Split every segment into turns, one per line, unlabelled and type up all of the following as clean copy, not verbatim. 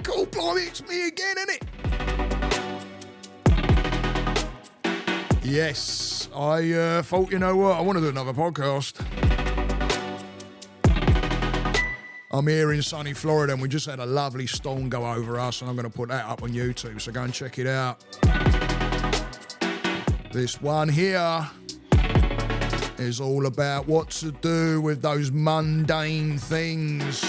cool, blimey, it's me again, innit? Yes, I thought, you know what, I want to do another podcast. I'm here in sunny Florida and we just had a lovely storm go over us, and I'm going to put that up on YouTube, so go and check it out. This one here is all about what to do with those mundane things.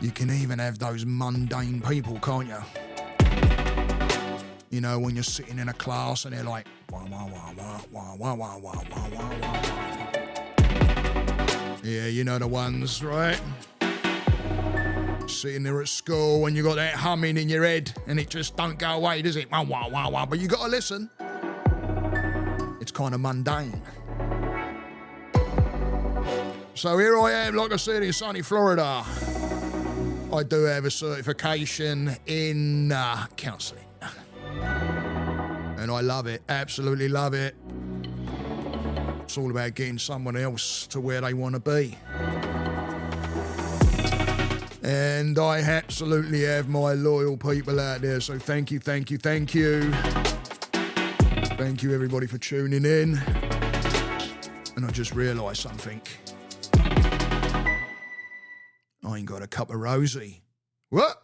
You can even have those mundane people, can't you? You know, when you're sitting in a class and they're like, wah, wah, wah, wah, wah, wah, wah, wah, wah, wah, wah. Yeah, you know the ones, right? Sitting there at school and you got that humming in your head and it just don't go away, does it? Wah, wah, wah, wah. But you got to listen. It's kind of mundane. So here I am, like I said, in sunny Florida. I do have a certification in counselling. And I love it, absolutely love it. It's all about getting someone else to where they want to be. And I absolutely have my loyal people out there, so thank you, thank you, thank you. Thank you everybody for tuning in. And I just realised something. I ain't got a cup of rosy. What?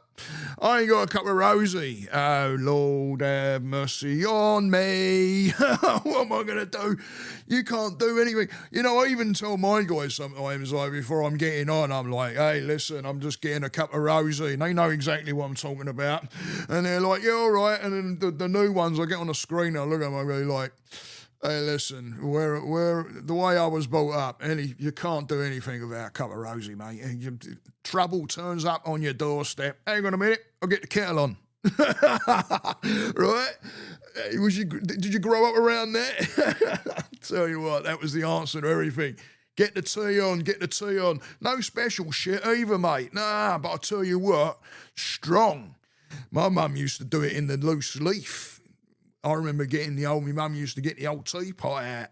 I ain't got a cup of rosy. Oh, Lord have mercy on me. What am I going to do? You can't do anything. You know, I even tell my guys sometimes, like, before I'm getting on, I'm like, hey, listen, I'm just getting a cup of rosy. And they know exactly what I'm talking about. And they're like, yeah, all right. And then the new ones, I get on the screen, I look at them, I'm really like, hey, listen, where the way I was brought up, you can't do anything without a cup of rosy, mate. Trouble turns up on your doorstep. Hang on a minute, I'll get the kettle on. Right? Did you grow up around that? Tell you what, that was the answer to everything. Get the tea on, get the tea on. No special shit either, mate. Nah, but I'll tell you what, strong. My mum used to do it in the loose leaf. I remember my mum used to get the old teapot out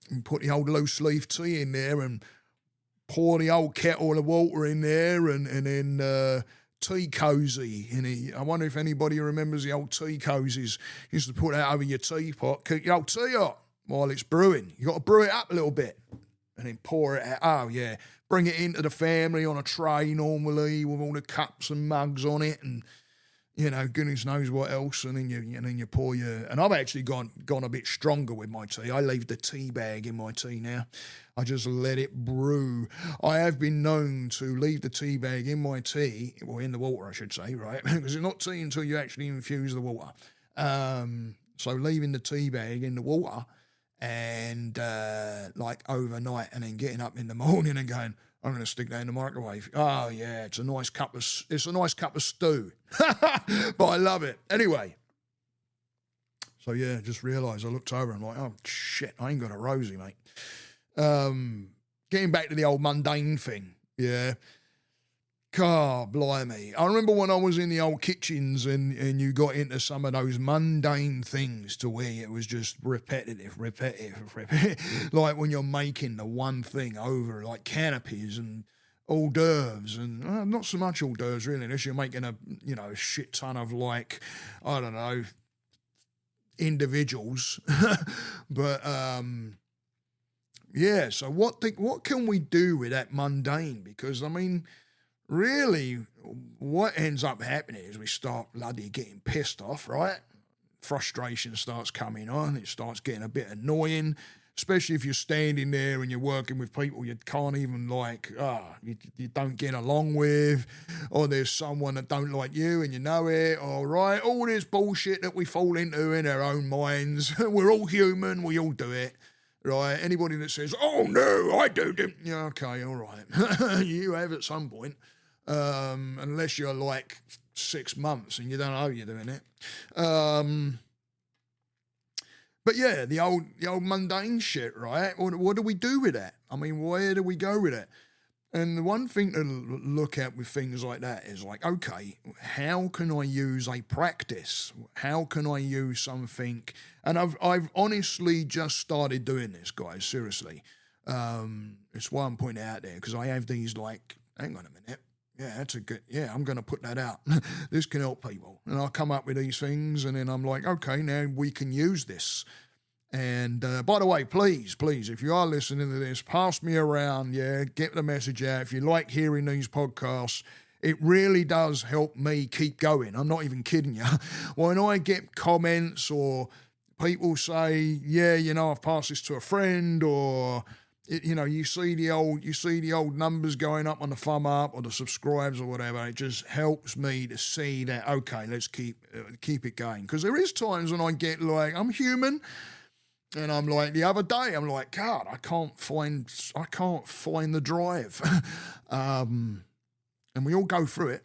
and put the old loose leaf tea in there and pour the old kettle of water in there and then tea cosy. And I wonder if anybody remembers the old tea cozies. You used to put that over your teapot, keep your old tea hot while it's brewing. You got to brew it up a little bit and then pour it out. Oh, yeah. Bring it into the family on a tray normally with all the cups and mugs on it and, you know, goodness knows what else, and then you pour your. And I've actually gone a bit stronger with my tea. I leave the tea bag in my tea now. I just let it brew. I have been known to leave the tea bag in my tea, or in the water, I should say, right? Because it's not tea until you actually infuse the water. So leaving the tea bag in the water and like overnight, and then getting up in the morning and going, I'm going to stick that in the microwave. Oh yeah, it's a nice cup of stew. But I love it. Anyway. So yeah, just realised I looked over and I'm like, oh shit, I ain't got a rosy, mate. Getting back to the old mundane thing. Yeah. God, blimey. I remember when I was in the old kitchens and you got into some of those mundane things to where it was just repetitive. Like when you're making the one thing over, like canopies and hors d'oeuvres, and not so much hors d'oeuvres really, unless you're making a shit ton of, like, I don't know, individuals. But yeah, so what can we do with that mundane? Because I mean, really, what ends up happening is we start bloody getting pissed off, right? Frustration starts coming on. It starts getting a bit annoying, especially if you're standing there and you're working with people you can't even, like, you don't get along with, or there's someone that don't like you and you know it, all right? All this bullshit that we fall into in our own minds. We're all human. We all do it. Right, anybody that says, oh no, I do, yeah, okay, all right. You have at some point, unless you're like 6 months and you don't know you're doing it. But yeah, the old mundane shit, right? What do we do with that? I mean, where do we go with it? And the one thing to look at with things like that is like, okay, how can I use a practice? How can I use something? And I've honestly just started doing this, guys, seriously. It's why I'm pointing it out there, because I have these like, hang on a minute. Yeah, that's a good, yeah, I'm going to put that out. This can help people. And I'll come up with these things, and then I'm like, okay, now we can use this. And by the way, please, if you are listening to this, pass me around, yeah, get the message out. If you like hearing these podcasts, it really does help me keep going. I'm not even kidding you. When I get comments or people say, yeah, you know, I've passed this to a friend, or you see the old numbers going up on the thumb up or the subscribes or whatever. It just helps me to see that, okay, let's keep it going. Because there is times when I get like, I'm human. And I'm like, the other day, I'm like, God, I can't find the drive. And we all go through it.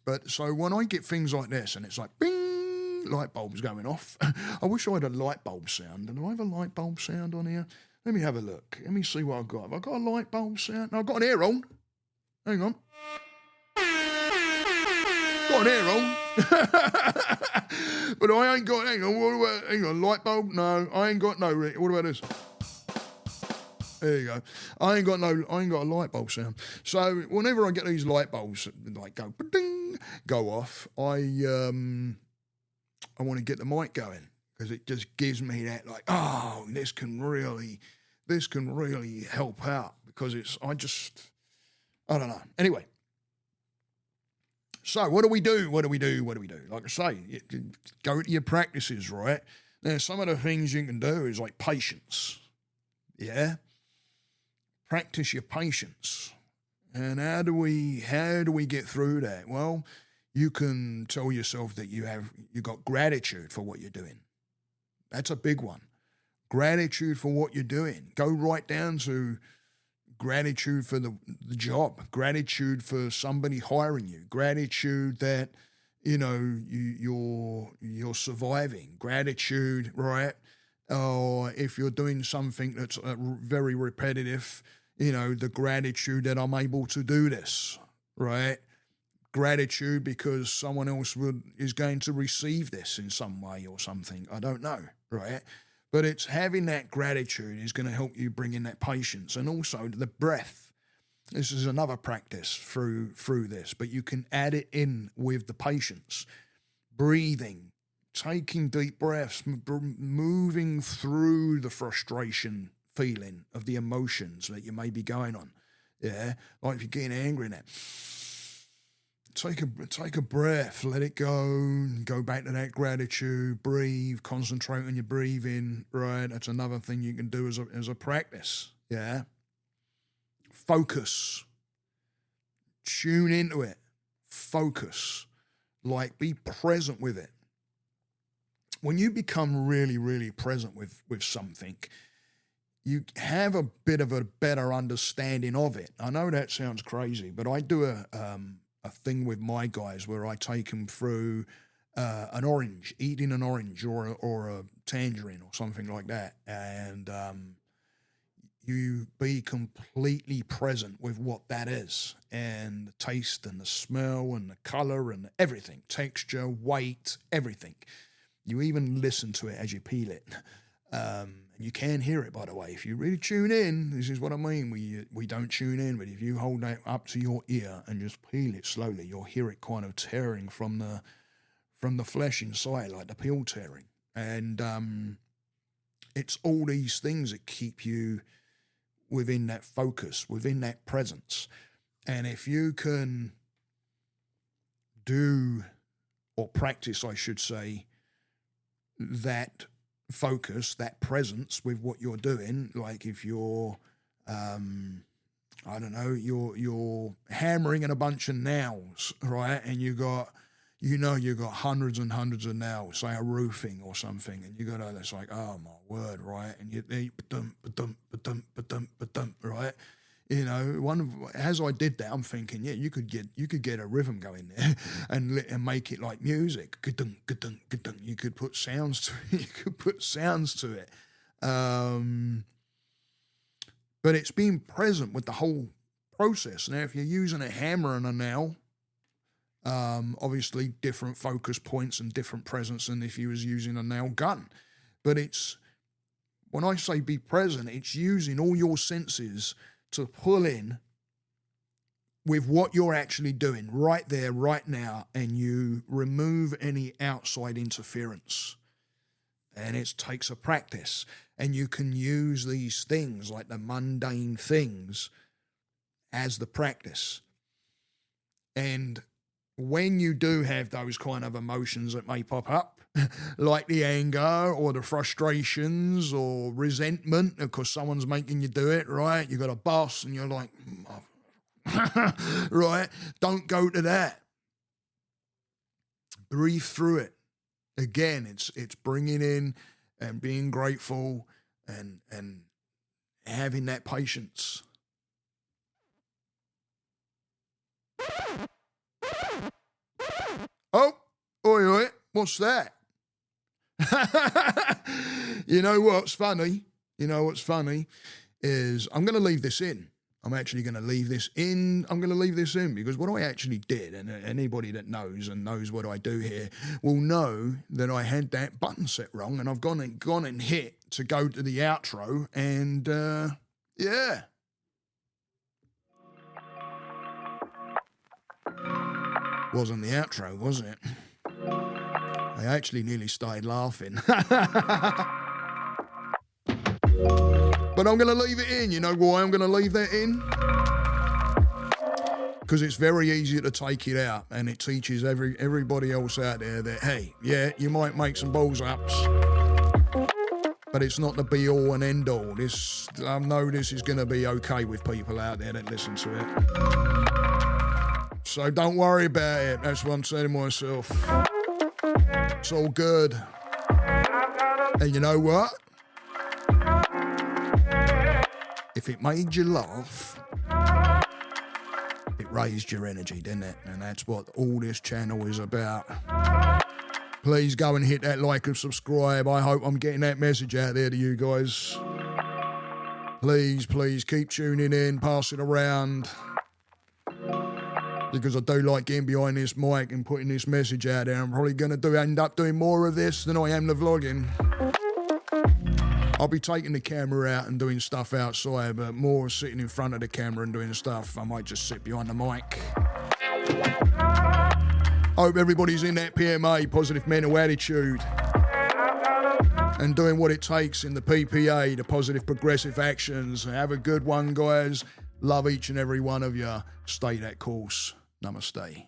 But so when I get things like this, and it's like, bing, light bulbs going off. I wish I had a light bulb sound. Do I have a light bulb sound on here? Let me have a look. Let me see what I've got. Have I got a light bulb sound? No, I've got an air on. Hang on. Got an air on. But I ain't got, hang on, light bulb? No, I ain't got no, what about this? There you go. I ain't got a light bulb sound. So whenever I get these light bulbs like go off, I want to get the mic going, because it just gives me that like, oh, this can really help out, because I don't know. Anyway. So what do we do? Like I say, go to your practices, right? Now, some of the things you can do is like patience, yeah? Practice your patience. And how do we get through that? Well, you can tell yourself that you got gratitude for what you're doing. That's a big one. Gratitude for what you're doing. Go right down to gratitude for the job, gratitude for somebody hiring you, gratitude that, you're surviving, gratitude, right? Or if you're doing something that's very repetitive, the gratitude that I'm able to do this, right? Gratitude because someone else is going to receive this in some way or something. I don't know, right? But it's having that gratitude is going to help you bring in that patience, and also the breath. This is another practice through this, but you can add it in with the patience. Breathing, taking deep breaths, moving through the frustration feeling of the emotions that you may be going on. Yeah, like if you're getting angry now, take a breath, let it go back to that gratitude, breathe, concentrate on your breathing, right? That's another thing you can do as a practice, yeah? Focus. Tune into it. Focus. Like, be present with it. When you become really, really present with something, you have a bit of a better understanding of it. I know that sounds crazy, but I do a thing with my guys where I take them through an orange, eating an orange or a tangerine or something like that, and you be completely present with what that is, and the taste and the smell and the color and everything, texture, weight, everything. You even listen to it as you peel it. And you can hear it, by the way. If you really tune in, this is what I mean. We don't tune in, but if you hold that up to your ear and just peel it slowly, you'll hear it kind of tearing from the flesh inside, like the peel tearing. And it's all these things that keep you within that focus, within that presence. And if you can do, or practice, I should say, that focus, that presence with what you're doing, like if you're you're hammering in a bunch of nails, right? And you got hundreds and hundreds of nails, say a roofing or something, and you got it's like, oh my word, right? And you right? As I did that, I'm thinking, yeah, you could get a rhythm going there and make it like music. You could put sounds to it. But it's being present with the whole process. Now, if you're using a hammer and a nail, obviously different focus points and different presence than if you was using a nail gun. But it's, when I say be present, it's using all your senses to pull in with what you're actually doing right there, right now, and you remove any outside interference. And it takes a practice. And you can use these things, like the mundane things, as the practice. And when you do have those kind of emotions that may pop up, like the anger or the frustrations or resentment because someone's making you do it, right? You got a boss and you're like, right? Don't go to that. Breathe through it. Again, it's bringing in and being grateful and having that patience. Oh, oi, what's that? You know what's funny? You know what's funny is I'm going to leave this in. I'm actually going to leave this in. I'm going to leave this in because what I actually did, and anybody that knows and knows what I do here will know that I had that button set wrong, and I've gone and hit to go to the outro, and yeah. Wasn't the outro, was it? I actually nearly started laughing. But I'm going to leave it in. You know why I'm going to leave that in? Because it's very easy to take it out, and it teaches everybody else out there that, hey, yeah, you might make some balls ups, but it's not the be all and end all. I know this is going to be okay with people out there that listen to it. So don't worry about it. That's what I'm saying to myself. It's all good. And you know what? If it made you laugh, it raised your energy, didn't it? And that's what all this channel is about. Please go and hit that like and subscribe. I hope I'm getting that message out there to you guys. Please keep tuning in, pass it around. Because I do like getting behind this mic and putting this message out there. I'm probably going to end up doing more of this than I am the vlogging. I'll be taking the camera out and doing stuff outside, but more sitting in front of the camera and doing stuff. I might just sit behind the mic. Hope everybody's in that PMA, positive mental attitude, and doing what it takes in the PPA, the positive progressive actions. Have a good one, guys. Love each and every one of you. Stay that course. Namaste.